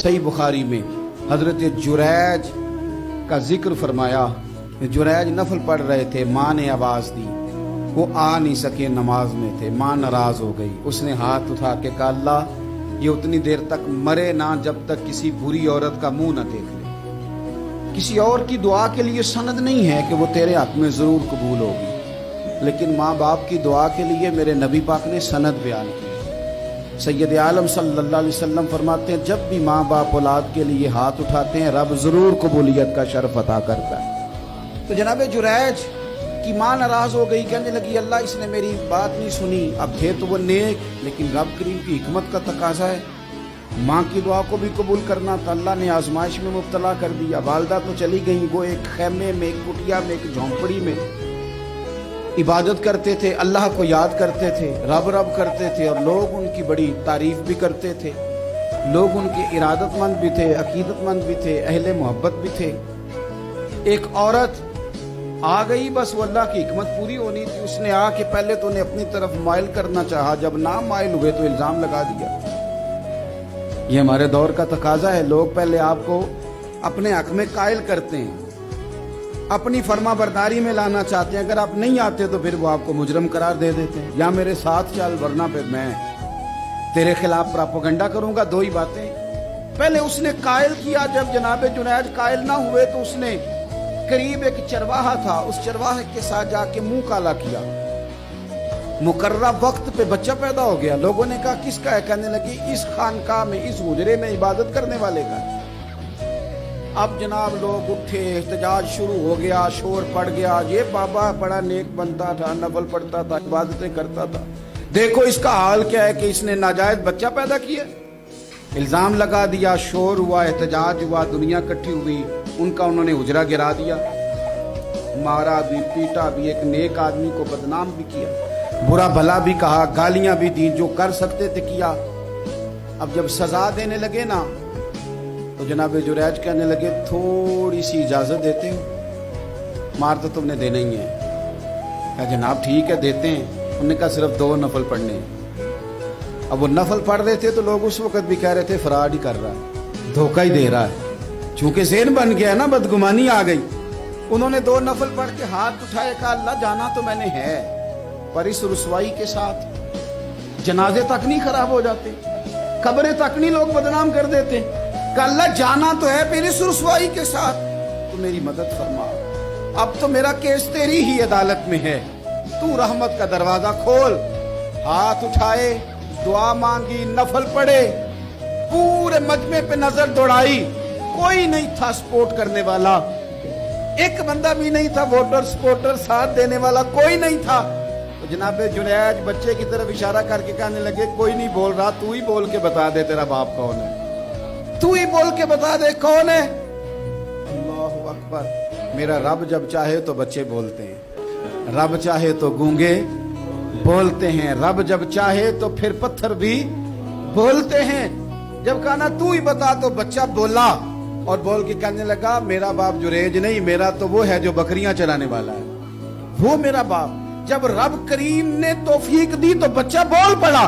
सही बुखारी में हजरत जुरैज का जिक्र फरमाया। जुरैज नफल पढ़ रहे थे, माँ ने आवाज दी, वो आ नहीं सके, नमाज में थे, माँ नाराज हो गई। उसने हाथ उठा के कहा अल्लाह ये उतनी देर तक मरे ना जब तक किसी बुरी औरत का मुंह ना देख ले। किसी और की दुआ के लिए सनद नहीं है कि वो तेरे हक में जरूर कबूल होगी, लेकिन माँ बाप की दुआ के लिए मेरे नबी पाक ने सनद बयान की। सैयद आलम सल्लल्लाहु अलैहि वसल्लम फरमाते हैं जब भी माँ बाप औलाद के लिए हाथ उठाते हैं रब जरूर कबूलियत का शर्फ अता करता है। तो जनाब जुरैज की माँ नाराज हो गई, कहने लगी अल्लाह इसने मेरी बात नहीं सुनी। अब थे तो वो नेक, लेकिन रब करीम की हिकमत का तकाजा है, माँ की दुआ को भी कबूल करना था। अल्लाह ने आजमाइश में मुब्तला कर दिया। वालदा तो चली गई, वो एक खैमे में, एक कुटिया में, एक झोंपड़ी में इबादत करते थे, अल्लाह को याद करते थे, रब रब करते थे, और लोग उनकी बड़ी तारीफ भी करते थे। लोग उनके इरादतमंद भी थे, अकीदतमंद भी थे, अहले मोहब्बत भी थे। एक औरत आ गई, बस वो अल्लाह की हिकमत पूरी होनी थी। उसने आके पहले तो उन्हें अपनी तरफ माइल करना चाहा, जब ना माइल हुए तो इल्जाम लगा दिया। ये हमारे दौर का तकाजा है, लोग पहले आपको अपने हक में कायल करते हैं, अपनी फर्मा बरदारी में लाना चाहते हैं। अगर आप नहीं आते तो फिर वो आपको मुजरम करार दे देते हैं, या मेरे साथ चल वरना फिर मैं तेरे खिलाफ प्रोपेगेंडा करूंगा। दो ही बातें। पहले उसने कायल किया, जब जनाब जुनैद कायल ना हुए तो उसने करीब एक चरवाहा था, उस चरवाहे के साथ जाके मुंह काला किया। मुकर्रा वक्त पे बच्चा पैदा हो गया। लोगों ने कहा किसका है? कहने लगी इस खानकाह में, इस हुजरे में इबादत करने वाले का। अब जनाब लोग उठे, एहतजाज शुरू हो गया, शोर पड़ गया। ये बाबा बड़ा नेक बनता था, नफल पढ़ता था, इबादतें करता था, देखो इसका हाल क्या है कि इसने नाजायज बच्चा पैदा किया। इल्जाम लगा दिया, शोर हुआ, एहतजाज हुआ, दुनिया इकट्ठी हुई, उनका उन्होंने हुजरा गिरा दिया, मारा भी, पीटा भी, एक नेक आदमी को बदनाम भी किया, बुरा भला भी कहा, गालियां भी दी, जो कर सकते थे किया। अब जब सजा देने लगे ना तो जनाब जुरैज कहने लगे थोड़ी सी इजाजत देते हो, मार तो तुमने देना ही है। कहा जनाब ठीक है देते हैं। उन्होंने कहा सिर्फ 2 नफल पढ़ने हैं। अब वो नफल पढ़ रहे थे तो लोग उस वक्त भी कह रहे थे फराड ही कर रहा है, धोखा ही दे रहा है, चूंकि ज़हन बन गया ना, बदगुमानी आ गई। उन्होंने 2 नफल पढ़ के हाथ उठाए, कहा अल्लाह जाना तो मैंने है, पर इस रुसवाई के साथ जनाजे तक नहीं खराब हो जाते, कब्रें तक नहीं लोग बदनाम कर देते। कहा अल्लाह जाना तो है, फिर इस रुसवाई के साथ तो मेरी मदद फरमा। अब तो मेरा केस तेरी ही अदालत में है, तू रहमत का दरवाजा खोल। हाथ उठाए, दुआ मांगी, नफल पढ़े, पूरे मजमे पे नजर दौड़ाई, कोई नहीं था सपोर्ट करने वाला, एक बंदा भी नहीं था वोटर सपोर्टर साथ देने वाला, कोई नहीं था। तो जनाब जुनैद बच्चे की तरफ इशारा करके कहने लगे कोई नहीं बोल रहा, तू ही बोल के बता दे तेरा बाप कौन है, तू ही बोल के बता दे कौन है। अल्लाहु अकबर। मेरा रब जब चाहे तो बच्चे बोलते हैं, रब चाहे तो गूंगे बोलते हैं, रब जब चाहे तो फिर पत्थर भी बोलते हैं। जब कहा ना तू ही बता तो बच्चा बोला, और बोल के कहने लगा मेरा बाप जुरैज नहीं, मेरा तो वो है जो बकरियां चराने वाला है, वो मेरा बाप। जब रब करीम ने तौफीक दी तो बच्चा बोल पड़ा।